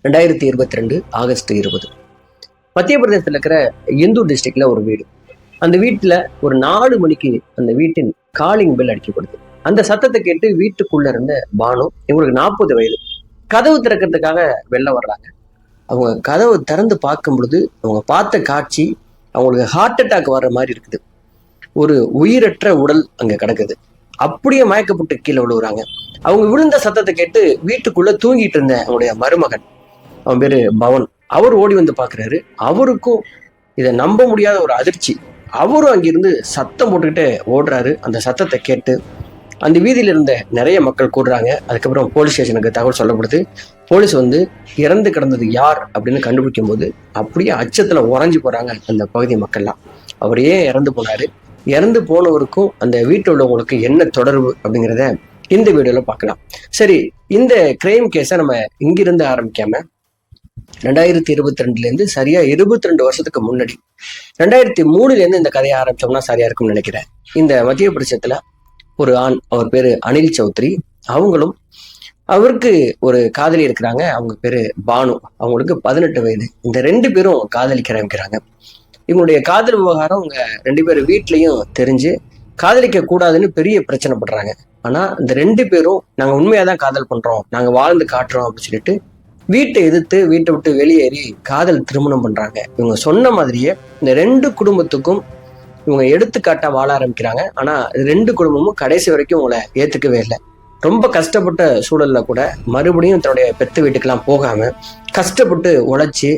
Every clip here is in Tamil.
2022 ஆகஸ்ட் 20. மத்திய பிரதேசத்தில் இருக்கிற இந்தூர் டிஸ்ட்ரிக்ட்ல ஒரு வீடு. அந்த வீட்டுல ஒரு 4 மணிக்கு அந்த வீட்டின் காலிங் பெல் அடிக்கப்படுது. அந்த சத்தத்தை கேட்டு வீட்டுக்குள்ள இருந்த பானு, இவங்களுக்கு 40 வயது, கதவு திறக்கிறதுக்காக வெளில வர்றாங்க. அவங்க கதவு திறந்து பார்க்கும் பொழுது அவங்க பார்த்த காட்சி அவங்களுக்கு ஹார்ட் அட்டாக் வர்ற மாதிரி இருக்குது. ஒரு உயிரற்ற உடல் அங்க கிடக்குது. அப்படியே மயக்கப்பட்டு கீழே விழுவுறாங்க. அவங்க விழுந்த சத்தத்தை கேட்டு வீட்டுக்குள்ள தூங்கிட்டு இருந்த அவங்களுடைய மருமகன், அவன் பேரு பவன், அவர் ஓடி வந்து பாக்குறாரு. அவருக்கும் இதை நம்ப முடியாத ஒரு அதிர்ச்சி. அவரும் அங்கிருந்து சத்தம் போட்டுக்கிட்டே ஓடுறாரு. அந்த சத்தத்தை கேட்டு அந்த வீதியில இருந்த நிறைய மக்கள் கூடுறாங்க. அதுக்கப்புறம் போலீஸ் ஸ்டேஷனுக்கு தகவல் சொல்லப்படுது. போலீஸ் வந்து இறந்து கிடந்தது யார் அப்படின்னு கண்டுபிடிக்கும் போது அப்படியே அச்சத்துல உறைஞ்சு போறாங்க அந்த பகுதி மக்கள்லாம். அவர் ஏன் இறந்து போனாரு, இறந்து போனவருக்கும் அந்த வீட்டில் உள்ளவங்களுக்கு என்ன தொடர்பு அப்படிங்கிறத இந்த வீடியோல பார்க்கலாம். சரி, இந்த கிரைம் கேஸை நம்ம இங்கிருந்து ஆரம்பிக்காம 2022 இருந்து சரியா 22 வருஷத்துக்கு முன்னாடி 2003 இருந்து இந்த கதையை ஆரம்பிச்சோம்னா சரியா இருக்கும்னு நினைக்கிறேன். இந்த மத்திய பிரதேசத்துல ஒரு ஆண், அவர் பேரு அனில் சௌத்ரி. அவங்களும் அவருக்கு ஒரு காதலி இருக்கிறாங்க. அவங்க பேரு பானு, அவங்களுக்கு 18 வயது. இந்த 2 பேரும் காதலிக்க ஆரம்பிக்கிறாங்க. இவங்களுடைய காதல் விவகாரம் அவங்க 2 பேரும் வீட்லயும் தெரிஞ்சு காதலிக்க கூடாதுன்னு பெரிய பிரச்சனை பண்றாங்க. ஆனா இந்த 2 பேரும் நாங்க உண்மையாதான் காதல் பண்றோம், நாங்க வாழ்ந்து காட்டுறோம் அப்படின்னு சொல்லிட்டு வீட்டை எதிர்த்து வீட்டை விட்டு வெளியேறி காதல் திருமணம் பண்றாங்க. இவங்க சொன்ன மாதிரியே இந்த 2 குடும்பத்துக்கும் இவங்க எடுத்துக்காட்டா வாழ ஆரம்பிக்கிறாங்க. ஆனா 2 குடும்பமும் கடைசி வரைக்கும் உங்களை ஏத்துக்கவே இல்லை. ரொம்ப கஷ்டப்பட்ட சூழல்ல கூட மறுபடியும் தன்னுடைய பெத்து வீட்டுக்கெல்லாம் போகாம கஷ்டப்பட்டு உழைச்சி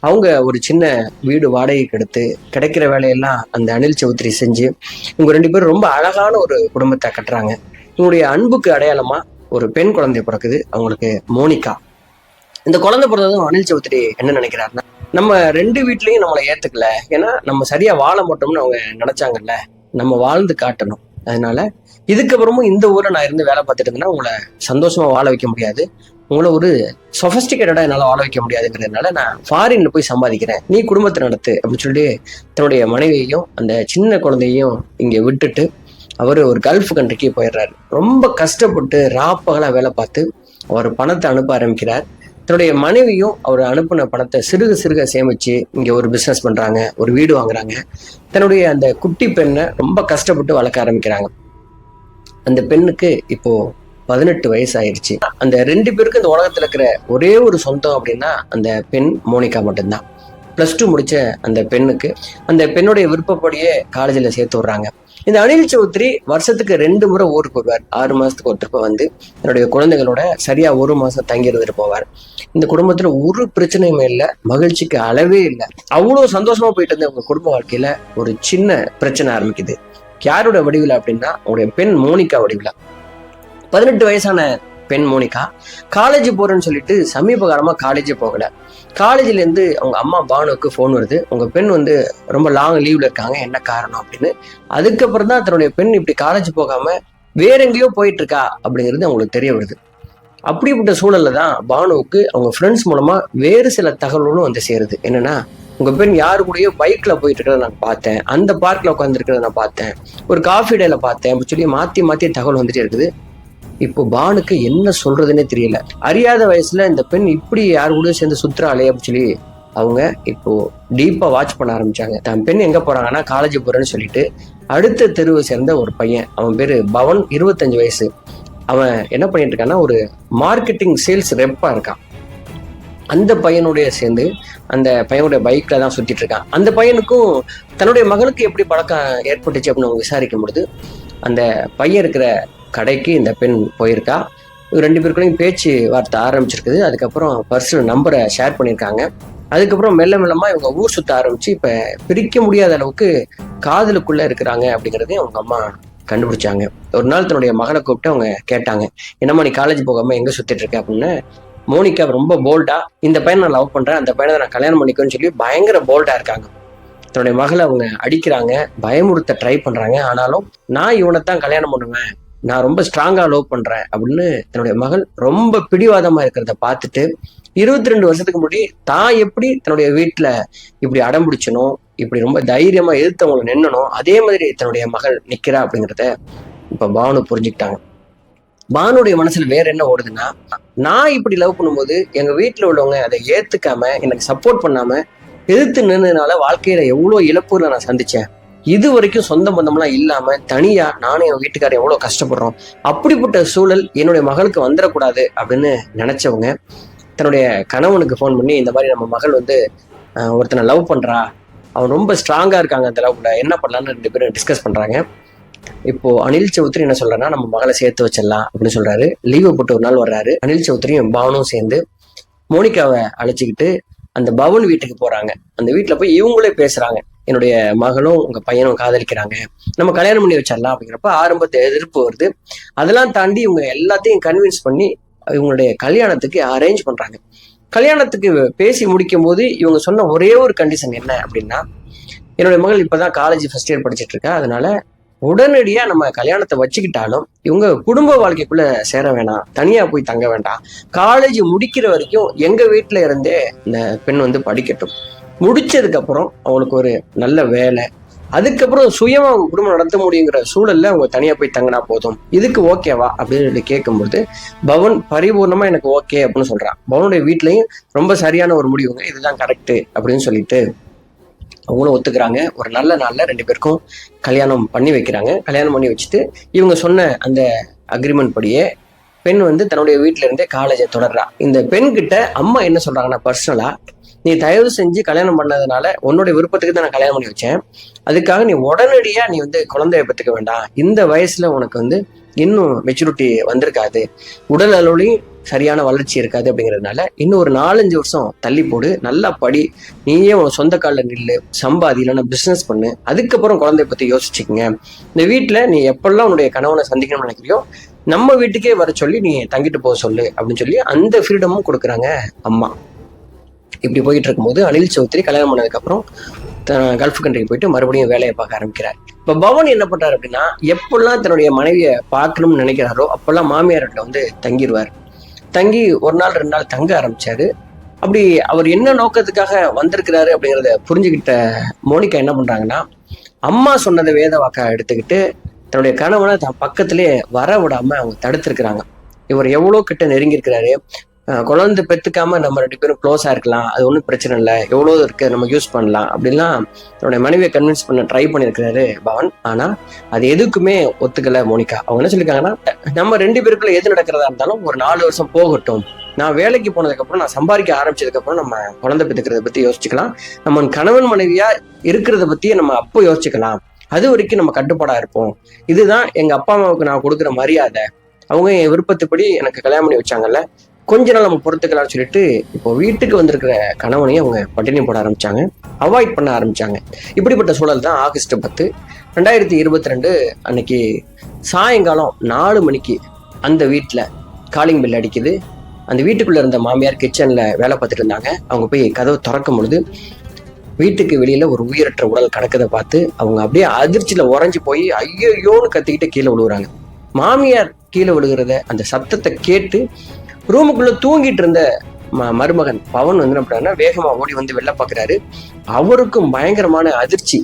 அவங்க ஒரு சின்ன வீடு வாடகைக்கு எடுத்து கிடைக்கிற வேலையெல்லாம் அந்த அனில் சௌத்ரி செஞ்சு இவங்க 2 பேரும் ரொம்ப அழகான ஒரு குடும்பத்தை கட்டுறாங்க. இவங்களுடைய அன்புக்கு அடையாளமா ஒரு பெண் குழந்தை பிறக்குது, அவங்களுக்கு மோனிகா. இந்த குழந்தை பிறந்ததும் அனில் சௌத்ரி என்ன நினைக்கிறாருன்னா, நம்ம 2 வீட்லயும் நம்மளை ஏத்துக்கல, ஏன்னா நம்ம சரியா வாழ மாட்டோம்னு அவங்க நினைச்சாங்கல்ல, நம்ம வாழ்ந்து காட்டணும். அதனால இதுக்கப்புறமும் இந்த ஊரை நான் இருந்து வேலை பார்த்துட்டு இருந்தேன்னா உங்களை சந்தோஷமா வாழ வைக்க முடியாது, உங்களை ஒரு சொஃபஸ்டிகேட்டடா என்னால வாழ வைக்க முடியாதுங்கிறதுனால நான் ஃபாரின்ல போய் சம்பாதிக்கிறேன், நீ குடும்பத்தை நடத்து அப்படின்னு சொல்லி தன்னுடைய மனைவியையும் அந்த சின்ன குழந்தையும் இங்க விட்டுட்டு அவரு ஒரு கல்ஃப் கண்ட்ரிக்கு போயிடுறாரு. ரொம்ப கஷ்டப்பட்டு ராப்பகலா வேலை பார்த்து அவர் பணத்தை அனுப்ப ஆரம்பிக்கிறார். தன்னுடைய மனைவியும் அவர் அனுப்பின பணத்தை சிறுக சிறுக சேமிச்சு இங்க ஒரு பிசினஸ் பண்றாங்க, ஒரு வீடு வாங்குறாங்க. தன்னுடைய அந்த குட்டி பெண்ணை ரொம்ப கஷ்டப்பட்டு வளர்க்க ஆரம்பிக்கிறாங்க. அந்த பெண்ணுக்கு இப்போ 18 வயசு ஆயிடுச்சு. அந்த 2 பேருக்கு இந்த உலகத்துல இருக்கிற ஒரே ஒரு சொந்தம் அப்படின்னா அந்த பெண் மோனிகா மட்டும்தான். +2 முடிச்ச அந்த பெண்ணுக்கு அந்த பெண்ணுடைய விருப்பப்படியே காலேஜில் சேர்த்து விடுறாங்க. இந்த அனில் சௌத்ரி வருஷத்துக்கு 2 முறை ஊருக்கு வருவார். 6 மாசத்துக்கு ஒரு திருப்ப வந்து என்னுடைய குழந்தைகளோட சரியா 1 மாசம் தங்கி இருந்துட்டு போவார். இந்த குடும்பத்துல ஒரு பிரச்சனையுமே இல்லை, மகிழ்ச்சிக்கு அளவே இல்லை. அவ்வளவு சந்தோஷமா போயிட்டு இருந்த உங்க குடும்ப வாழ்க்கையில ஒரு சின்ன பிரச்சனை ஆரம்பிக்குது. யாரோட வடிவில் அப்படின்னா அவருடைய பெண் மோனிகா வடிவில். 18 வயசான பெண் மோனிகா காலேஜ் போறேன்னு சொல்லிட்டு சமீப காலமா காலேஜே போகல. காலேஜ்ல இருந்து அவங்க அம்மா பானுவுக்கு ஃபோன் வருது, உங்க பெண் வந்து ரொம்ப லாங் லீவ்ல இருக்காங்க, என்ன காரணம் அப்படின்னு. அதுக்கப்புறம் தான் தன்னுடைய பெண் இப்படி காலேஜ் போகாம வேற எங்கேயோ போயிட்டு இருக்கா அப்படிங்கிறது அவங்களுக்கு தெரிய வருது. அப்படிப்பட்ட சூழல்ல தான் பானுவுக்கு அவங்க ஃப்ரெண்ட்ஸ் மூலமா வேறு சில தகவல்களும் வந்து சேருது. என்னன்னா, உங்க பெண் யாரு கூடயோ பைக்ல போயிட்டு இருக்கிறத நான் பார்த்தேன், அந்த பார்க்ல உட்கார்ந்து இருக்கிறத நான் பார்த்தேன், ஒரு காஃபி டேல பார்த்தேன் அப்படின்னு சொல்லி மாத்தி மாத்தி தகவல் வந்துட்டே இருக்குது. இப்போ பானுக்கு என்ன சொல்றதுன்னே தெரியல. அறியாத வயசுல இந்த பெண் இப்படி யாரு கூட சேர்ந்து சுத்துறாளே அப்படின்னு சொல்லி அவங்க இப்போ டீப்பா வாட்ச் பண்ண ஆரம்பிச்சாங்க. தன் பெண் எங்க போறாங்கன்னா காலேஜ் போறேன்னு சொல்லிட்டு அடுத்த தெருவை சேர்ந்த ஒரு பையன், அவன் பேரு பவன், 25 வயசு. அவன் என்ன பண்ணிட்டு இருக்கான்னா ஒரு மார்க்கெட்டிங் சேல்ஸ் ரெப்பா இருக்கான். அந்த பையனுடைய சேர்ந்து அந்த பையனுடைய பைக்ல தான் சுத்திட்டு இருக்கான். அந்த பையனுக்கும் தன்னுடைய மகளுக்கு எப்படி பழக்கம் ஏற்பட்டுச்சு அப்படின்னு அவங்க விசாரிக்கும் பொழுது அந்த பையன் இருக்கிற கடைக்கு இந்த பெண் போயிருக்கா. 2 பேருக்குள்ளையும் பேச்சு வார்த்தை ஆரம்பிச்சிருக்குது. அதுக்கப்புறம் பர்சனல் நம்பரை ஷேர் பண்ணியிருக்காங்க. அதுக்கப்புறம் மெல்ல மெல்லமா இவங்க ஊர் சுத்த ஆரம்பிச்சு இப்ப பிரிக்க முடியாத அளவுக்கு காதலுக்குள்ள இருக்கிறாங்க அப்படிங்கிறதையும் அவங்க அம்மா கண்டுபிடிச்சாங்க. ஒரு நாள் தன்னுடைய மகளை கூப்பிட்டு அவங்க கேட்டாங்க, என்னம்மா நீ காலேஜ் போகாம எங்க சுத்திட்டு இருக்க அப்படின்னு. மோனிகா ரொம்ப போல்டா, இந்த பையனை நான் லவ் பண்றேன், அந்த பையனை நான் கல்யாணம் பண்ணிக்கணும்னு சொல்லி பயங்கர போல்டா இருக்காங்க. தன்னுடைய மகளை அவங்க அடிக்கிறாங்க, பயமுறுத்த ட்ரை பண்றாங்க. ஆனாலும் நான் இவனைத்தான் கல்யாணம் பண்ணுவேன், நான் ரொம்ப ஸ்ட்ராங்கா லவ் பண்றேன் அப்படின்னு தன்னுடைய மகள் ரொம்ப பிடிவாதமா இருக்கிறத பார்த்துட்டு 22 வருஷத்துக்கு முன்னாடி தான் எப்படி தன்னுடைய வீட்டுல இப்படி அடம் பிடிச்சனும், இப்படி ரொம்ப தைரியமா எதிர்த்தவங்களை நின்னனும், அதே மாதிரி தன்னுடைய மகள் நிக்கிறா அப்படிங்கிறத இப்ப பானு புரிஞ்சுக்கிட்டாங்க. பானுடைய மனசுல வேற என்ன ஓடுதுன்னா, நான் இப்படி லவ் பண்ணும்போது எங்க வீட்டுல உள்ளவங்க அதை ஏத்துக்காம எனக்கு சப்போர்ட் பண்ணாம எதிர்த்து நின்றதுனால வாழ்க்கையில எவ்வளவு இழப்புகளை நான் சந்திச்சேன். இது வரைக்கும் சொந்த பந்தம்லாம் இல்லாம தனியா நானும் என் வீட்டுக்காரர் எவ்வளவு கஷ்டப்படுறோம். அப்படிப்பட்ட சூழல் என்னுடைய மகளுக்கு வந்துடக்கூடாது அப்படின்னு நினைச்சவங்க தன்னுடைய கணவனுக்கு ஃபோன் பண்ணி, இந்த மாதிரி நம்ம மகள் வந்து ஒருத்தனை லவ் பண்றா, அவன் ரொம்ப ஸ்ட்ராங்கா இருக்காங்க அந்த லவ்ல, என்ன பண்ணலான்னு 2 பேரும் டிஸ்கஸ் பண்றாங்க. இப்போ அனில் சௌத்ரி என்ன சொல்றாருன்னா, நம்ம மகளை சேர்த்து வச்சிடலாம் அப்படின்னு சொல்றாரு. லீவு போட்டு ஒரு நாள் வர்றாரு. அனில் சௌத்ரியும் பானும் சேர்ந்து மோனிகாவை அழைச்சிக்கிட்டு அந்த பவன் வீட்டுக்கு போறாங்க. அந்த வீட்டுல போய் இவங்களே பேசுறாங்க, என்னுடைய மகளும் உங்க பையனும் காதலிக்கிறாங்க, நம்ம கல்யாணம் பண்ணி வச்சிடலாம் அப்படிங்கிறப்ப ஆரம்பத்தை எதிர்ப்பு வருது. அதெல்லாம் தாண்டி இவங்க எல்லாத்தையும் கன்வின்ஸ் பண்ணி இவங்களுடைய கல்யாணத்துக்கு அரேஞ்ச் பண்றாங்க. கல்யாணத்துக்கு பேசி முடிக்கும் போது இவங்க சொன்ன ஒரே ஒரு கண்டிஷன் என்ன அப்படின்னா, என்னுடைய மகள் இப்பதான் காலேஜ் ஃபர்ஸ்ட் இயர் படிச்சுட்டு இருக்கா, அதனால உடனடியா நம்ம கல்யாணத்தை வச்சுக்கிட்டாலும் இவங்க குடும்ப வாழ்க்கைக்குள்ள சேர வேணாம், தனியா போய் தங்க வேண்டாம், காலேஜ் முடிக்கிற வரைக்கும் எங்க வீட்டுல இருந்தே இந்த பெண் வந்து படிக்கட்டும், முடிச்சதுக்கு அப்புறம் அவங்களுக்கு ஒரு நல்ல வேலை, அதுக்கப்புறம் சுயமா அவங்க குடும்பம் நடத்த முடியுங்கிற சூழல்ல அவங்க தனியா போய் தங்கினா போதும், இதுக்கு ஓகேவா அப்படின்னு சொல்லி கேட்கும்போது பவன் பரிபூர்ணமா எனக்கு ஓகே அப்படின்னு சொல்றான். பவனுடைய வீட்லயும் ரொம்ப சரியான ஒரு முடிவுங்க, இதுதான் கரெக்ட் அப்படின்னு சொல்லிட்டு அவங்களும் ஒத்துக்கிறாங்க. ஒரு நல்ல நாள்ல 2 பேருக்கும் கல்யாணம் பண்ணி வைக்கிறாங்க. கல்யாணம் பண்ணி வச்சுட்டு இவங்க சொன்ன அந்த அக்ரிமெண்ட் படியே பெண் வந்து தன்னுடைய வீட்டுல இருந்தே காலேஜை தொடர்றா. இந்த பெண் கிட்ட அம்மா என்ன சொல்றாங்கன்னா, பர்சனலா நீ தயவு செஞ்சு கல்யாணம் பண்ணதுனால உன்னோட விருப்பத்துக்கு தான் நான் கல்யாணம் பண்ணி வச்சேன், அதுக்காக நீ உடனடியா நீ வந்து குழந்தைய பெற்றுக்க வேண்டாம், இந்த வயசுல உனக்கு வந்து இன்னும் மெச்சூரிட்டி வந்திருக்காது, உடல் அளவுலையும் சரியான வளர்ச்சி இருக்காது, அப்படிங்கிறதுனால இன்னும் ஒரு 4-5 வருஷம் தள்ளி போடு, நல்லா படி, நீயே உன் சொந்த காலில் நில்லு, சம்பாதி, இல்லைன்னா பிசினஸ் பண்ணு, அதுக்கப்புறம் குழந்தைய பத்தி யோசிச்சுக்கங்க, இந்த வீட்டுல நீ எப்பெல்லாம் உன்னுடைய கணவனை சந்திக்கணும்னு நினைக்கிறியோ நம்ம வீட்டுக்கே வர சொல்லி நீ தங்கிட்டு போக சொல்லு அப்படின்னு சொல்லி அந்த ஃப்ரீடமும் கொடுக்குறாங்க அம்மா. இப்படி போயிட்டு இருக்கும்போது அனில் சௌத்ரி கல்யாணம் பண்ணதுக்கு அப்புறம் கல்ஃப் கண்ட்ரிக்கு போயிட்டு மறுபடியும் வேலையை பார்க்க ஆரம்பிக்கிறார். இப்ப பவன் என்ன பண்றாரு அப்படின்னா, எப்பெல்லாம் தன்னுடைய மனைவியை பார்க்கணும்னு நினைக்கிறாரோ அப்பெல்லாம் மாமியார்கிட்ட வந்து தங்கிடுவார். தங்கி 1 நாள் 2 நாள் தங்க ஆரம்பிச்சாரு. அப்படி அவர் என்ன நோக்கத்துக்காக வந்திருக்கிறாரு அப்படிங்கிறத புரிஞ்சுக்கிட்ட மோனிகா என்ன பண்றாங்கன்னா, அம்மா சொன்னதை வேத வாக்கா எடுத்துக்கிட்டு தன்னுடைய கணவனை தன் பக்கத்திலே வர விடாம அவங்க தடுத்திருக்கிறாங்க. இவர் எவ்வளவு கிட்ட நெருங்கி இருக்கிறாரு, குழந்தை பெற்றுக்காம நம்ம 2 பேரும் க்ளோஸா இருக்கலாம், அது ஒன்றும் பிரச்சனை இல்லை, எவ்வளவு இருக்கு நம்ம யூஸ் பண்ணலாம் அப்படின்லாம் தன்னுடைய மனைவியை கன்வின்ஸ் பண்ண ட்ரை பண்ணியிருக்கிறாரு பவன். ஆனா அது எதுக்குமே ஒத்துக்கல மோனிகா. அவங்க என்ன சொல்லியிருக்காங்கன்னா, நம்ம 2 பேருக்குள்ள எது நடக்கிறதா இருந்தாலும் ஒரு 4 வருஷம் போகட்டும், நான் வேலைக்கு போனதுக்கு அப்புறம், நான் சம்பாதிக்க ஆரம்பிச்சதுக்கு அப்புறம் நம்ம குழந்தை பெற்றுக்கிறத பத்தி யோசிச்சுக்கலாம், நம்ம கணவன் மனைவியா இருக்கிறத பத்தியே நம்ம அப்போ யோசிச்சுக்கலாம், அது வரைக்கும் நம்ம கட்டுப்பாடா இருப்போம், இதுதான் எங்க அப்பா அம்மாவுக்கு நான் கொடுக்குற மரியாதை, அவங்க என் விருப்பத்துப்படி எனக்கு கல்யாணம் பண்ணி வச்சாங்கல்ல, கொஞ்ச நாள் நம்ம பொறுத்துக்கலாம்னு சொல்லிட்டு இப்போ வீட்டுக்கு வந்திருக்கிற கணவனையும் அவங்க பட்டினி போட ஆரம்பிச்சாங்க, அவாய்ட் பண்ண ஆரம்பிச்சாங்க. இப்படிப்பட்ட சூழல் தான் ஆகஸ்ட் 10, 2022 அன்னைக்கு சாயங்காலம் 4 மணிக்கு அந்த வீட்டுல காலிங் பெல் அடிக்குது. அந்த வீட்டுக்குள்ள இருந்த மாமியார் கிச்சன்ல வேலை பார்த்துட்டு இருந்தாங்க. அவங்க போய் கதவை திறக்கும் பொழுது வீட்டுக்கு வெளியில ஒரு உயிரற்ற உடல் கிடக்கதை பார்த்து அவங்க அப்படியே அதிர்ச்சியில உறைஞ்சு போய் ஐயோன்னு கத்திக்கிட்டு கீழே விழுகுறாங்க. மாமியார் கீழே விழுகிறத அந்த சத்தத்தை கேட்டு ரூமுக்குள்ள தூங்கிட்டு இருந்த மருமகன் பவன் வந்து என்ன பண்றாருன்னா, வேகமா ஓடி வந்து வெளில பாக்குறாரு. அவருக்கும் பயங்கரமான அதிர்ச்சி.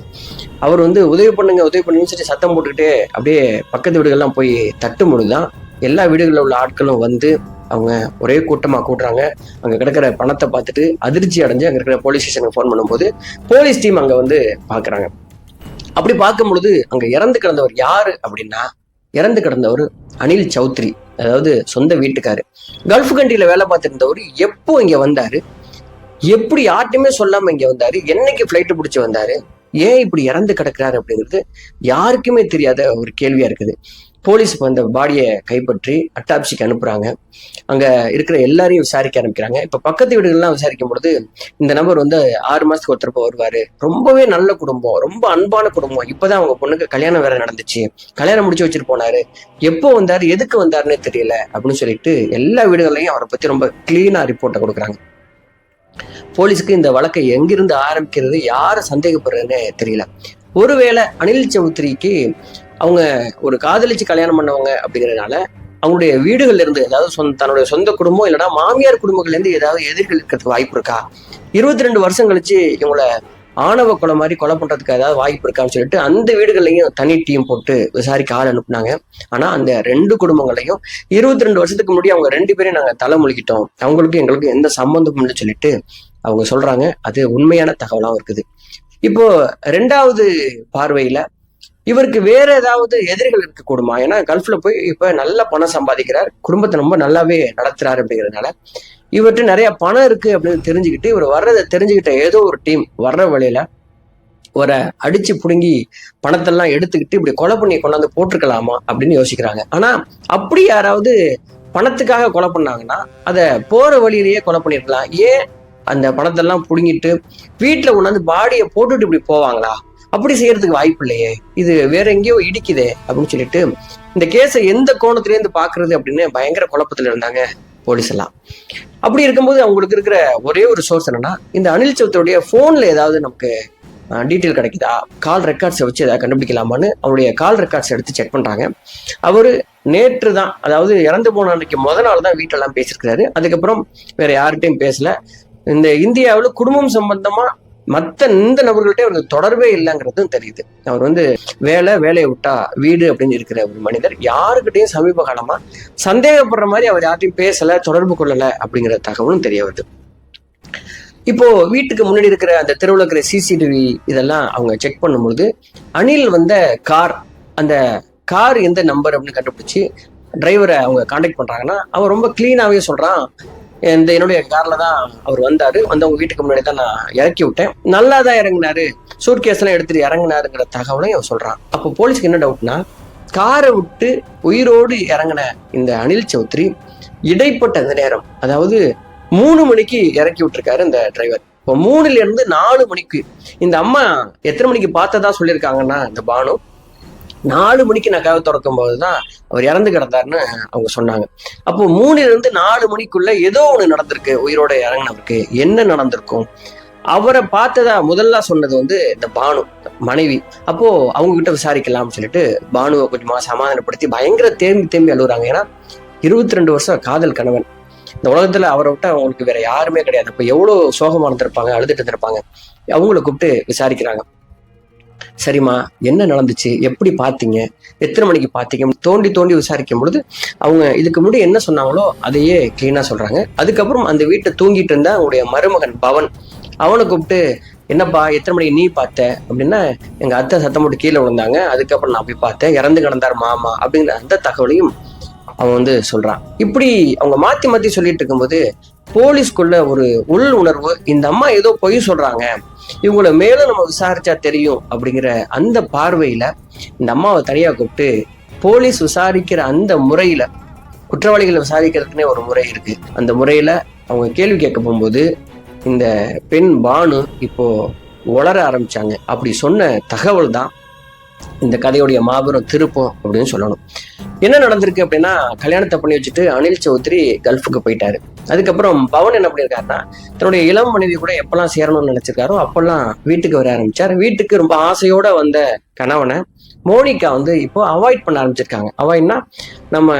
அவர் வந்து உதவி பண்ணுங்கன்னு சொல்லி சத்தம் போட்டுக்கிட்டே அப்படியே பக்கத்து வீடுகள்லாம் போய் தட்டும் பொழுதுதான் எல்லா வீடுகளில் உள்ள ஆட்களும் வந்து அவங்க ஒரே கூட்டமா கூட்டுறாங்க. அங்க கிடக்கிற பணத்தை பார்த்துட்டு அதிர்ச்சி அடைஞ்சு அங்க இருக்கிற போலீஸ் ஸ்டேஷனுக்கு ஃபோன் பண்ணும்போது போலீஸ் டீம் அங்க வந்து பாக்குறாங்க. அப்படி பார்க்கும் பொழுது அங்க இறந்து கிடந்தவர் யாரு அப்படின்னா, இறந்து கிடந்தவர் அனில் சௌத்ரி, அதாவது சொந்த வீட்டுக்காரு. கல்ஃப் கண்ட்ரியில வேலை பார்த்துருந்தவர் எப்போ இங்க வந்தாரு, எப்படி யார்ட்டுமே சொல்லாம இங்க வந்தாரு, என்னைக்கு ஃபிளைட் பிடிச்சி வந்தாரு, ஏன் இப்படி இறந்து கிடக்குறாரு அப்படிங்கிறது யாருக்குமே தெரியாத ஒரு கேள்வியா இருக்குது. போலீஸ் அந்த பாடியை கைப்பற்றி அட்டாப்சிக்கு அனுப்புறாங்க. அங்க இருக்கிற எல்லாரையும் விசாரிக்க ஆரம்பிக்கிறாங்க. இப்ப பக்கத்து வீடுகள்லாம் விசாரிக்கும் பொழுது இந்த நபர் வந்து 6 மாசத்துக்கு ஒருத்தரப்ப வருவாரு, ரொம்பவே நல்ல குடும்பம், ரொம்ப அன்பான குடும்பம், இப்பதான் அவங்க பொண்ணுக்கு கல்யாணம் வேற நடந்துச்சு, கல்யாணம் முடிச்சு வச்சுட்டு போனாரு, எப்போ வந்தாரு எதுக்கு வந்தாருன்னு தெரியல அப்படின்னு சொல்லிட்டு எல்லா வீடுகள்லையும் அவரை பத்தி ரொம்ப கிளீனா ரிப்போர்ட்டை கொடுக்குறாங்க. போலீஸுக்கு இந்த வழக்கை எங்கிருந்து ஆரம்பிக்கிறது, யாரை சந்தேகப்படுறதுன்னு தெரியல. ஒருவேளை அனில் சௌத்ரிக்கு அவங்க ஒரு காதலிச்சு கல்யாணம் பண்ணவங்க அப்படிங்கிறதுனால அவங்களுடைய வீடுகள்ல இருந்து, அதாவது தன்னுடைய சொந்த குடும்பம் இல்லைன்னா மாமியார் குடும்பங்கள்ல இருந்து ஏதாவது எதிர்கள் இருக்கிறதுக்கு வாய்ப்பு இருக்கா? 22 வருஷம் கழிச்சு இவங்களை ஆணவ கொலை மாதிரி கொலை பண்றதுக்கு ஏதாவது வாய்ப்பு இருக்கான்னு சொல்லிட்டு அந்த வீடுகள்லையும் தனி டீம் போட்டு விசாரிக்க ஆள் அனுப்புனாங்க. ஆனா அந்த 2 குடும்பங்களையும் 22 வருஷத்துக்கு முன்னாடி அவங்க 2 பேரையும் நாங்க தலைமொழிக்கிட்டோம், அவங்களுக்கும் எங்களுக்கும் எந்த சம்பந்தமும் இல்லைன்னு சொல்லிட்டு அவங்க சொல்றாங்க. அது உண்மையான தகவலாகவும் இருக்குது. இப்போ 2வது பார்வையில இவருக்கு வேற ஏதாவது எதிரிகள் இருக்க கூடுமா? ஏன்னா கல்ஃப்ல போய் இப்ப நல்ல பணம் சம்பாதிக்கிறார், குடும்பத்தை ரொம்ப நல்லாவே நடத்துறாரு. அப்படிங்கிறதுனால இவர்கிட்ட நிறைய பணம் இருக்கு அப்படின்னு தெரிஞ்சுக்கிட்டு இவர் வர்றதை தெரிஞ்சுக்கிட்ட ஏதோ ஒரு டீம் வர்ற வழியில ஒரு அடிச்சு புடுங்கி பணத்தெல்லாம் எடுத்துக்கிட்டு இப்படி கொலை பண்ணி கொண்டாந்து போட்டிருக்கலாமா அப்படின்னு யோசிக்கிறாங்க. ஆனா அப்படி யாராவது பணத்துக்காக கொலை பண்ணாங்கன்னா அதை போற வழியிலேயே கொலை பண்ணிருக்கலாம். ஏன் அந்த பணத்தெல்லாம் புடுங்கிட்டு வீட்டுல கொண்டாந்து பாடியை போட்டுட்டு இப்படி போவாங்களா? அப்படி செய்யறதுக்கு வாய்ப்பு இல்லையே, இது வேற எங்கேயோ இடிக்குதே அப்படின்னு சொல்லிட்டு இந்த கேஸை எந்த கோணத்துல இருந்து பாக்குறது அப்படின்னு பயங்கர குழப்பத்துல இருந்தாங்க போலீஸ் எல்லாம். அப்படி இருக்கும்போது அவங்களுக்கு இருக்கிற ஒரே ஒரு சோர்ஸ் என்னன்னா, இந்த அனில் சௌத்ரியுடைய போன்ல ஏதாவது நமக்கு டீட்டெயில் கிடைக்குதா, கால் ரெக்கார்ட்ஸை வச்சு ஏதாவது கண்டுபிடிக்கலாமான்னு அவருடைய கால் ரெக்கார்ட்ஸ் எடுத்து செக் பண்றாங்க. அவரு நேற்று தான், அதாவது இறந்து போன அன்னைக்கு நாள் தான் வீட்டெல்லாம் பேசியிருக்கிறாரு. அதுக்கப்புறம் வேற யார்கிட்டையும் பேசல. இந்த இந்தியாவில் குடும்பம் சம்பந்தமா மற்ற இந்த நபர்கள்ட்ட அவருக்கு தொடர்பே இல்லைங்கிறதும் தெரியுது. அவர் வேலையை விட்டா வீடு அப்படின்னு இருக்கிற ஒரு மனிதர். யாருக்கிட்டையும் சமீப காலமா சந்தேகப்படுற மாதிரி அவர் யார்ட்டையும் பேசல, தொடர்பு கொள்ளல அப்படிங்கிற தகவலும் தெரிய வருது. இப்போ வீட்டுக்கு முன்னாடி இருக்கிற அந்த தெருவில் இருக்கிற சிசிடிவி இதெல்லாம் அவங்க செக் பண்ணும்பொழுது அனில் வந்த கார், அந்த கார் எந்த நம்பர் அப்படின்னு கண்டுபிடிச்சு டிரைவரை அவங்க கான்டாக்ட் பண்றாங்கன்னா அவர் ரொம்ப கிளீனாவே சொல்றான், என்னுடைய கார்ல தான் அவர் வந்தாரு, அவங்க வீட்டுக்கு முன்னாடி தான் நான் இறக்கி விட்டேன், நல்லா தான் இறங்கினாரு, சூட்கேஸ் எல்லாம் எடுத்துட்டு இறங்கினாருங்கிற தகவலையும் அவர் சொல்றான். அப்போ போலீஸ்க்கு என்ன டவுட்னா, காரை விட்டு உயிரோடு இறங்கின இந்த அனில் சௌத்ரி இடைப்பட்ட அந்த நேரம், அதாவது 3 மணிக்கு இறக்கி விட்டுருக்காரு இந்த டிரைவர். இப்போ 3ல இருந்து 4 மணிக்கு இந்த அம்மா எத்தனை மணிக்கு பார்த்ததா சொல்லியிருக்காங்கன்னா, இந்த பானு 4 மணிக்கு நான் கதவை திறக்கும் போதுதான் அவர் இறந்து கிடந்தாருன்னு அவங்க சொன்னாங்க. அப்போ 3ல இருந்து 4 மணிக்குள்ள ஏதோ ஒண்ணு நடந்திருக்கு. உயிரோட இறங்கினவருக்கு என்ன நடந்திருக்கும்? அவரை பார்த்ததா முதல்ல சொன்னது இந்த பானு மனைவி. அப்போ அவங்க கிட்ட விசாரிக்கலாம்னு சொல்லிட்டு பானுவை கொஞ்சமா சமாதானப்படுத்தி பயங்கர தேம்பி அழுகுறாங்க. ஏன்னா 22 வருஷம் காதல் கணவன், இந்த உலகத்துல அவரை விட்டு அவங்களுக்கு வேற யாருமே கிடையாது. அப்ப எவ்வளவு சோகமா இருந்திருப்பாங்க, அழுதுட்டு இருந்திருப்பாங்க. அவங்கள கூப்பிட்டு விசாரிக்கிறாங்க. சரிம்மா, என்ன நடந்துச்சு, எப்படி பாத்தீங்க, எத்தனை மணிக்கு பாத்தீங்க, தோண்டி விசாரிக்கும் பொழுது அவங்க இதுக்கு முன்னாடி என்ன சொன்னாங்களோ அதையே கிளீனா சொல்றாங்க. அதுக்கப்புறம் அந்த வீட்டை தூங்கிட்டு இருந்த அவங்களுடைய மருமகன் பவன், அவனை கூப்பிட்டு என்னப்பா எத்தனை மணிக்கு நீ பார்த்த அப்படின்னா, எங்க அத்தை சத்தம் போட்டு கீழே விழுந்தாங்க, அதுக்கப்புறம் நான் போய் பார்த்தேன், இறந்து கிடந்தார் மாமா அப்படிங்கிற அந்த தகவலையும் அவன் சொல்றான். இப்படி அவங்க மாத்தி சொல்லிட்டு இருக்கும்போது போலீஸ்குள்ள ஒரு உள் உணர்வு, இந்த அம்மா ஏதோ பொய் சொல்றாங்க, இவங்கள மேலும் நம்ம விசாரிச்சா தெரியும் அப்படிங்கிற அந்த பார்வையில இந்த அம்மாவை தனியா கூப்பிட்டு போலீஸ் விசாரிக்கிற அந்த முறையில, குற்றவாளிகளை விசாரிக்கிறதுக்குன்னே ஒரு முறை இருக்கு, அந்த முறையில அவங்க கேள்வி கேட்க போகும்போது இந்த பெண் பானு இப்போ உளர ஆரம்பிச்சாங்க. அப்படி சொன்ன தகவல் தான் இந்த கதையுடைய மாபெரும் திருப்பம் அப்படின்னு சொல்லணும். என்ன நடந்திருக்கு அப்படின்னா, கல்யாணத்தை பண்ணி வச்சுட்டு அனில் சௌத்ரி கல்ஃபுக்கு போயிட்டாரு. அதுக்கப்புறம் பவன் என்ன பண்ணியிருக்காருன்னா, தன்னுடைய இளம் மனைவி கூட எப்பெல்லாம் சேரணும்னு நினைச்சிருக்காரோ அப்பெல்லாம் வீட்டுக்கு வர ஆரம்பிச்சார். வீட்டுக்கு ரொம்ப ஆசையோட வந்த கணவனை மோனிகா இப்போ அவாய்ட் பண்ண ஆரம்பிச்சிருக்காங்க. அவாய்ட்னா, நம்ம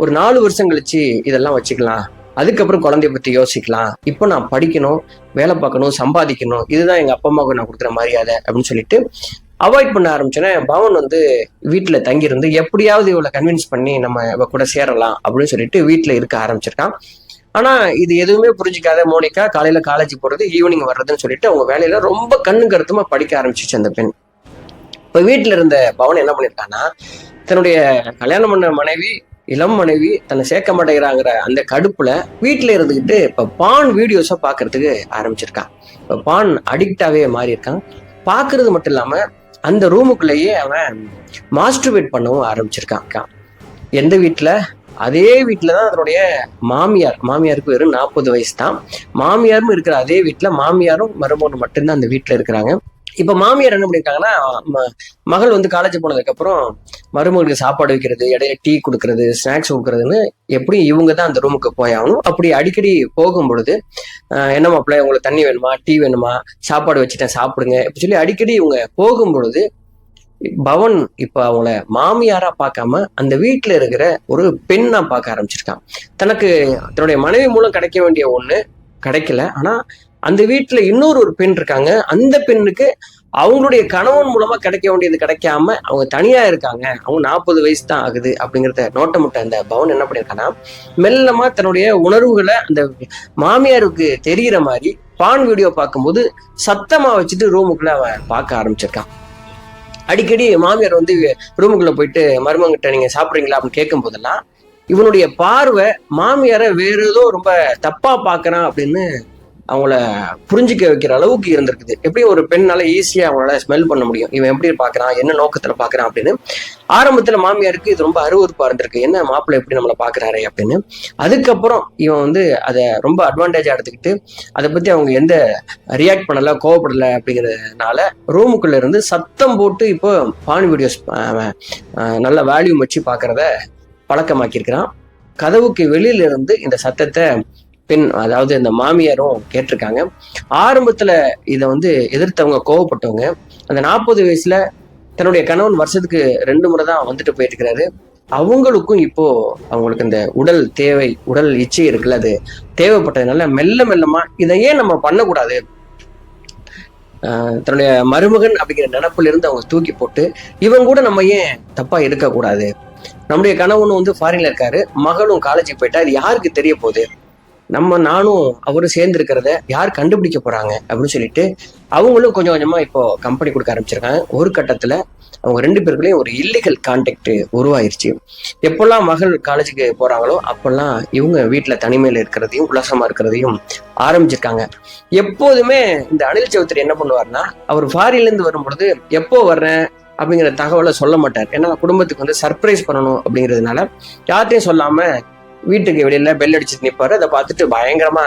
ஒரு 4 வருஷம் கழிச்சு இதெல்லாம் வச்சுக்கலாம், அதுக்கப்புறம் குழந்தைய பத்தி யோசிக்கலாம், இப்போ நான் படிக்கணும், வேலை பார்க்கணும், சம்பாதிக்கணும், இதுதான் எங்க அப்பா அம்மாவுக்கு நான் கொடுக்குற மரியாதை அப்படின்னு சொல்லிட்டு அவாய்ட் பண்ண ஆரம்பிச்சோன்னே பவன் வீட்டுல தங்கியிருந்து எப்படியாவது இவளை கன்வின்ஸ் பண்ணி நம்ம இவ கூட சேரலாம் அப்படின்னு சொல்லிட்டு வீட்டுல இருக்க ஆரம்பிச்சிருக்கான். ஆனா இது எதுவுமே புரிஞ்சுக்காத மோனிகா காலையில காலேஜ் போறது, ஈவினிங் வர்றதுன்னு சொல்லிட்டு அவங்க வேலையில ரொம்ப கண்ணு கருத்துமா படிக்க ஆரம்பிச்சிச்சு அந்த பெண். இப்ப வீட்டுல இருந்த பவன் என்ன பண்ணிருக்கான்னா, தன்னுடைய கல்யாணம் பண்ண மனைவி, இளம் மனைவி தன்னை சேர்க்க மாட்டேங்கிறாங்கிற அந்த கடுப்புல வீட்டுல இருந்துகிட்டு இப்ப பான் வீடியோஸா பாக்குறதுக்கு ஆரம்பிச்சிருக்கான். இப்ப பான் அடிக்டாவே மாறி இருக்கான். பாக்குறது மட்டும் இல்லாம அந்த ரூமுக்குள்ளேயே அவன் மாஸ்டர்பேட் பண்ணவும் ஆரம்பிச்சிருக்கான். எந்த வீட்டுல? அதே வீட்டுலதான் அதனுடைய மாமியாருக்கு வெறும் 40 வயசு தான். மாமியாரும் இருக்கிற அதே வீட்டுல மாமியாரும் மருமகனும் மட்டும்தான் அந்த வீட்டுல இருக்கிறாங்க. இப்ப மாமியார் என்ன பண்ணிருக்காங்கன்னா, மகள் காலேஜ் போனதுக்கு அப்புறம் மருமகளுக்கு சாப்பாடு வைக்கிறது, இடையில டீ கொடுக்கறது, ஸ்நாக்ஸ் கொடுக்கறதுன்னு எப்படி இவங்க தான் அந்த ரூமுக்கு போயாகணும். அப்படி அடிக்கடி போகும் பொழுது, என்ன மாப்பிள்ள உங்களுக்கு தண்ணி வேணுமா, டீ வேணுமா, சாப்பாடு வச்சுட்டேன் சாப்பிடுங்க இப்படி சொல்லி அடிக்கடி இவங்க போகும் பொழுது பவன் இப்ப அவங்கள மாமியாரா பார்க்காம அந்த வீட்டுல இருக்கிற ஒரு பெண்ணா பார்க்க ஆரம்பிச்சிருக்கான். தனக்கு தன்னுடைய மனைவி மூலம் கிடைக்க வேண்டிய ஒண்ணு கிடைக்கல. ஆனா அந்த வீட்டுல ஒரு பெண் இருக்காங்க. அந்த பெண்ணுக்கு அவங்களுடைய கணவன் மூலமா கிடைக்க வேண்டியது கிடைக்காம அவங்க தனியா இருக்காங்க. அவங்க 40 வயசு தான் ஆகுது அப்படிங்கிறத நோட்டமிட்ட அந்த பவன் என்ன பண்ணிருக்கான்னா, மெல்லமா தன்னுடைய உணர்வுகளை அந்த மாமியாருக்கு தெரிகிற மாதிரி பான் வீடியோ பார்க்கும்போது சத்தமா வச்சுட்டு ரூமுக்குள்ள அவன் பார்க்க ஆரம்பிச்சிருக்கான். அடிக்கடி மாமியார் வந்து ரூமுக்குள்ள போயிட்டு மருமகிட்ட நீங்க சாப்பிட்றீங்களா அப்படின்னு கேட்கும் போதெல்லாம் இவனுடைய பார்வை மாமியாரை வேற ஏதோ ரொம்ப தப்பா பாக்குறான் அப்படின்னு அவங்கள புரிஞ்சிக்க வைக்கிற அளவுக்கு இருந்திருக்குது. எப்படியும் ஒரு பெண்ணால ஈஸியா அவங்களால ஸ்மெல் பண்ண முடியும், இவன் எப்படி பாக்குறான், என்ன நோக்கத்துல பாக்குறான் அப்படின்னு. ஆரம்பத்துல மாமியாருக்கு இது ரொம்ப அருவருப்பா இருந்திருக்கு, என்ன மாப்பிள்ளை எப்படி நம்மளை பாக்குறாரு அப்படின்னு. அதுக்கப்புறம் இவன் வந்து அதை ரொம்ப அட்வான்டேஜா எடுத்துக்கிட்டு அதை பத்தி அவங்க எந்த ரியாக்ட் பண்ணல, கோவப்படல அப்படிங்கிறதுனால ரூமுக்குள்ள இருந்து சத்தம் போட்டு இப்போ பான் வீடியோஸ் நல்ல வேல்யூம் வச்சு பாக்குறத பழக்கமாக்கியிருக்கிறான். கதவுக்கு வெளியில இருந்து இந்த சத்தத்தை பெண், அதாவது இந்த மாமியாரும் கேட்டிருக்காங்க. ஆரம்பத்துல இதை வந்து எதிர்த்தவங்க, கோவப்பட்டவங்க, அந்த 40 வயசுல தன்னுடைய கணவன் வருஷத்துக்கு 2 முறை தான் வந்துட்டு போயிட்டு இருக்கிறாரு. அவங்களுக்கும் இப்போ அவங்களுக்கு இந்த உடல் தேவை, உடல் இச்சை இருக்குல்ல, அது தேவைப்பட்டதுனால மெல்ல மெல்லமா இதை ஏன் நம்ம பண்ணக்கூடாது, தன்னுடைய மருமகன் அப்படிங்கிற நினைப்புல இருந்து அவங்க தூக்கி போட்டு இவங்க கூட நம்ம ஏன் தப்பா இருக்கக்கூடாது, நம்முடைய கணவனும் வந்து ஃபாரின்ல இருக்காரு, மகளும் காலேஜுக்கு போயிட்டா, இது யாருக்கு தெரிய போகுது, நானும் அவரும் சேர்ந்து இருக்கிறத யார் கண்டுபிடிக்க போறாங்க அப்படின்னு சொல்லிட்டு அவங்களும் கொஞ்சம் கொஞ்சமா இப்போ கம்பெனி கொடுக்க ஆரம்பிச்சிருக்காங்க. ஒரு கட்டத்துல அவங்க 2 பேருக்குள்ளேயும் ஒரு இல்லீகல் கான்டாக்ட் உருவாயிருச்சு. எப்பெல்லாம் மகள் காலேஜுக்கு போறாங்களோ அப்பெல்லாம் இவங்க வீட்டுல தனிமையில இருக்கிறதையும் உல்லாசமா இருக்கிறதையும் ஆரம்பிச்சிருக்காங்க. எப்போதுமே இந்த அனில் சௌத்ரி என்ன பண்ணுவார்னா, அவர் ஃபாரின்ல இருந்து வரும்பொழுது எப்போ வர்றேன் அப்படிங்கிற தகவலை சொல்ல மாட்டார். ஏன்னா குடும்பத்துக்கு வந்து சர்ப்ரைஸ் பண்ணணும் அப்படிங்கிறதுனால யார்ட்டையும் சொல்லாம வீட்டுக்கு வெளியில பெல் அடிச்சுட்டு நிற்பாரு. அதை பார்த்துட்டு பயங்கரமா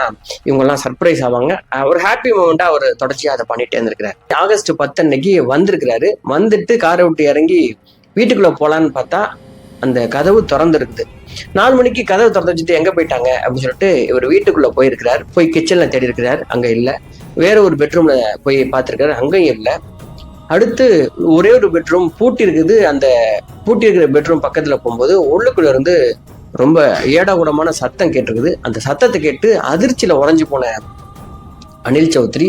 இவங்கெல்லாம் சர்ப்ரைஸ் ஆவாங்க. ஒரு ஹாப்பி மூமெண்டா அவர் தொடர்ச்சியா அதை பண்ணிட்டே இருந்திருக்கிறார். ஆகஸ்ட் 10 அன்னைக்கு வந்திருக்கிறாரு. வந்துட்டு காரை விட்டு இறங்கி வீட்டுக்குள்ள போலான்னு பார்த்தா அந்த கதவு திறந்து இருக்குது. 4 மணிக்கு கதவு திறந்து வச்சுட்டு எங்க போயிட்டாங்க அப்படின்னு சொல்லிட்டு இவர் வீட்டுக்குள்ள போயிருக்கிறார். போய் கிச்சன்ல தேடி இருக்கிறார், அங்க இல்ல. வேற ஒரு பெட்ரூம்ல போய் பார்த்திருக்காரு, அங்கேயும் இல்லை. அடுத்து ஒரே ஒரு பெட்ரூம் பூட்டி இருக்குது. அந்த பூட்டி இருக்கிற பெட்ரூம் பக்கத்துல போகும்போது உள்ளுக்குள்ள இருந்து ரொம்ப ஏடாகூடமான சத்தம் கேட்டிருக்குது. அந்த சத்தத்தை கேட்டு அதிர்ச்சியில உறைஞ்சு போன அனில் சௌத்ரி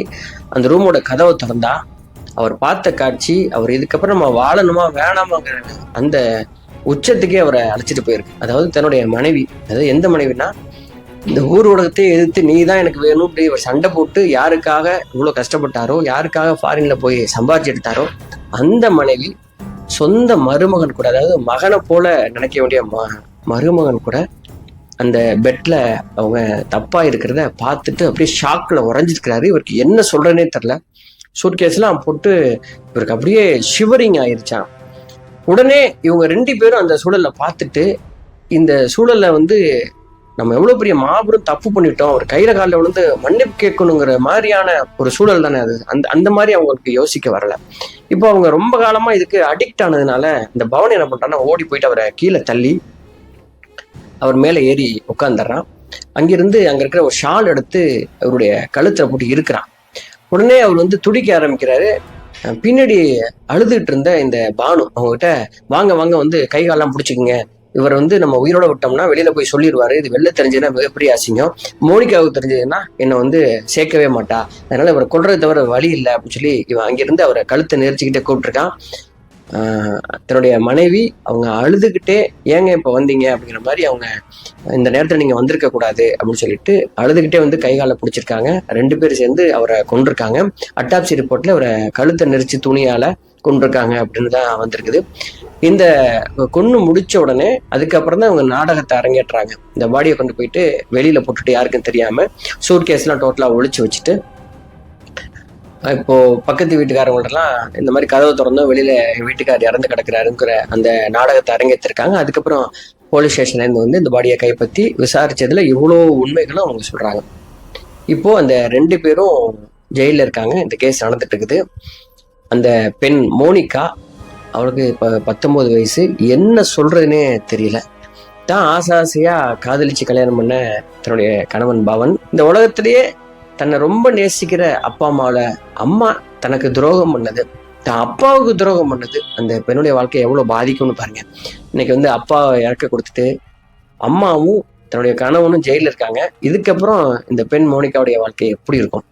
அந்த ரூமோட கதவை திறந்தா அவர் பார்த்த காட்சி, அவர் இதுக்கப்புறம் நம்ம வாழணுமா வேணாமாங்கிற அந்த உச்சத்துக்கே அவரை அழைச்சிட்டு போயிருக்கு. அதாவது தன்னுடைய மனைவி, அதாவது எந்த மனைவினா, இந்த ஊர் உலகத்தையே எதிர்த்து நீ தான் எனக்கு வேணும் அப்படி இவர் சண்டை போட்டு யாருக்காக இவ்வளவு கஷ்டப்பட்டாரோ, யாருக்காக ஃபாரின்ல போய் சம்பாதிச்சு எடுத்தாரோ அந்த மனைவி சொந்த மருமகன் கூட, அதாவது மகனை போல நினைக்க வேண்டிய மருமகன் கூட அந்த பெட்ல அவங்க தப்பா இருக்கிறத பார்த்துட்டு அப்படியே ஷாக்ல உறைஞ்சிருக்கிறாரு. இவருக்கு என்ன சொல்றேன்னே தெரியல. சூட்கேஸ்லாம் போட்டு இவருக்கு அப்படியே ஷிவரிங் ஆயிருச்சான். உடனே இவங்க 2 பேரும் அந்த சூழலை பார்த்துட்டு, இந்த சூழல்ல வந்து நம்ம எவ்வளவு பெரிய மாபெரும் தப்பு பண்ணிட்டோம், அவர் கையில காலில் விழுந்து மன்னிப்பு கேட்கணுங்கிற மாதிரியான ஒரு சூழல் தானே அது. அந்த மாதிரி அவங்களுக்கு யோசிக்க வரல. இப்போ அவங்க ரொம்ப காலமா இதுக்கு அடிக்ட் ஆனதுனால இந்த பவன் என்ன பண்றான்னா, ஓடி போயிட்டு அவரை கீழே தள்ளி அவர் மேல ஏறி உட்காந்துடுறான். அங்கிருந்து அங்க இருக்கிற ஒரு ஷால் எடுத்து அவருடைய கழுத்துல போட்டு இருக்கிறான். உடனே அவர் வந்து துடிக்க ஆரம்பிக்கிறாரு. பின்னாடி அழுதுகிட்டு இருந்த இந்த பானு அவங்ககிட்ட, வாங்க வாங்க வந்து கை காலெல்லாம் பிடிச்சிக்குங்க, இவர் வந்து நம்ம உயிரோட விட்டோம்னா வெளியில போய் சொல்லிடுவாரு, இது வெளில தெரிஞ்சதுன்னா மிகப்பெரிய அசிங்கம், மோனிகாவுக்கு தெரிஞ்சதுன்னா என்னை வந்து சேர்க்கவே மாட்டா, அதனால இவரை கொல்றது தவிர வழி இல்லை அப்படின்னு சொல்லி இவன் அங்கிருந்து அவரை கழுத்தை நெரிச்சுக்கிட்டே கூப்பிட்டுருக்கான். தன்னுடைய மனைவி அவங்க அழுதுகிட்டே, ஏங்க இப்ப வந்தீங்க அப்படிங்கிற மாதிரி, அவங்க இந்த நேரத்துல நீங்க வந்திருக்க கூடாது அப்படின்னு சொல்லிட்டு அழுதுகிட்டே வந்து கைகால பிடிச்சிருக்காங்க. 2 பேரும் சேர்ந்து அவரை கொண்டிருக்காங்க. அட்டாப்சி ரிப்போர்ட்ல அவரை கழுத்தை நெரிச்சு துணியால கொண்டிருக்காங்க அப்படின்னு தான் வந்திருக்குது. இந்த கொன்னு முடிச்ச உடனே அதுக்கப்புறம் தான் அவங்க நாடகத்தை அரங்கேற்றாங்க. இந்த பாடியை கொண்டு போயிட்டு வெளியில போட்டுட்டு யாருக்கும் தெரியாம சூட்கேஸ் எல்லாம் டோட்டலா ஒழிச்சு வச்சுட்டு, இப்போ பக்கத்து வீட்டுக்காரங்கள்டெல்லாம் இந்த மாதிரி கதவை திறந்தோம் வெளியில வீட்டுக்காரர் இறந்து கிடக்குறாருங்கிற அந்த நாடகத்தை அரங்கேற்றிருக்காங்க. அதுக்கப்புறம் போலீஸ் ஸ்டேஷன்ல இருந்து வந்து இந்த பாடியை கைப்பற்றி விசாரிச்சதுல இவ்வளோ உண்மைகளும் அவங்க சொல்றாங்க. இப்போ அந்த 2 பேரும் ஜெயில இருக்காங்க. இந்த கேஸ் நடந்துட்டு இருக்குது. அந்த பெண் மோனிகா, அவளுக்கு இப்போ 19 வயசு. என்ன சொல்றதுன்னே தெரியல. தான் ஆசையா காதலிச்சு கல்யாணம் பண்ண தன்னுடைய கணவன் பவன் இந்த உலகத்திலேயே தன்னை ரொம்ப நேசிக்கிற அப்பா அம்மாவோட அம்மா தனக்கு துரோகம் பண்ணது, தன் அப்பாவுக்கு துரோகம் பண்ணது அந்த பெண்ணுடைய வாழ்க்கையை எவ்வளவு பாதிக்கும்னு பாருங்க. இன்னைக்கு வந்து அப்பாவை இறக்க கொடுத்துட்டு அம்மாவும் தன்னுடைய கணவனும் ஜெயிலில் இருக்காங்க. இதுக்கப்புறம் இந்த பெண் மோனிகாவுடைய வாழ்க்கை எப்படி இருக்கும்?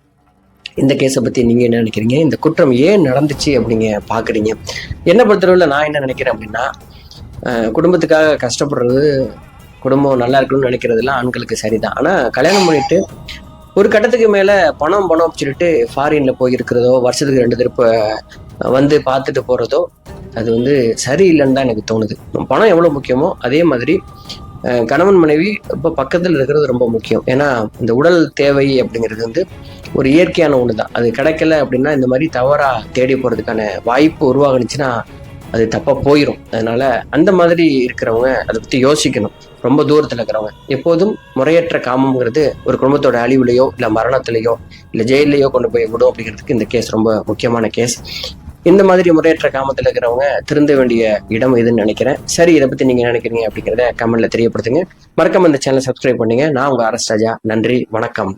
இந்த கேஸை பற்றி நீங்கள் என்ன நினைக்கிறீங்க? இந்த குற்றம் ஏன் நடந்துச்சு அப்படிங்க பார்க்குறீங்க? என்ன பொறுத்தளவில் நான் என்ன நினைக்கிறேன் அப்படின்னா, குடும்பத்துக்காக கஷ்டப்படுறது, குடும்பம் நல்லா இருக்கணும்னு நினைக்கிறதுலாம் ஆண்களுக்கு சரிதான். ஆனால் கல்யாணம் பண்ணிட்டு ஒரு கட்டத்துக்கு மேலே பணம் சொல்லிட்டு ஃபாரினில் போய் இருக்கிறதோ, வருஷத்துக்கு 2 திருப்ப வந்து பார்த்துட்டு போகிறதோ, அது வந்து சரியில்லைன்னு தான் எனக்கு தோணுது. பணம் எவ்வளோ முக்கியமோ அதே மாதிரி கணவன் மனைவி இப்போ பக்கத்தில் இருக்கிறது ரொம்ப முக்கியம். ஏன்னா இந்த உடல் தேவை அப்படிங்கிறது வந்து ஒரு இயற்கையான ஒன்று தான். அது கிடைக்கல அப்படின்னா இந்த மாதிரி தவறாக தேடி போகிறதுக்கான வாய்ப்பு உருவாகுனுச்சுன்னா அது தப்பாக போயிடும். அதனால அந்த மாதிரி இருக்கிறவங்க அதை பற்றி யோசிக்கணும். ரொம்ப தூரத்தில் இருக்கிறவங்க எப்போதும் முறையற்ற காமங்கிறது ஒரு குடும்பத்தோட அழிவுலையோ இல்லை மரணத்திலையோ இல்லை ஜெயிலையோ கொண்டு போய் விடும் அப்படிங்கிறதுக்கு இந்த கேஸ் ரொம்ப முக்கியமான கேஸ். இந்த மாதிரி முறையற்ற காமத்தில் இருக்கிறவங்க திருந்த வேண்டிய இடம் இதுன்னு நினைக்கிறேன். சரி, இதை பற்றி நீங்கள் நினைக்கிறீங்க அப்படிங்கிறத கமெண்ட்ல தெரியப்படுத்துங்க. மறக்காம இந்த சேனலை சப்ஸ்கிரைப் பண்ணுங்க. நான் உங்கள் RS ராஜா. நன்றி, வணக்கம்.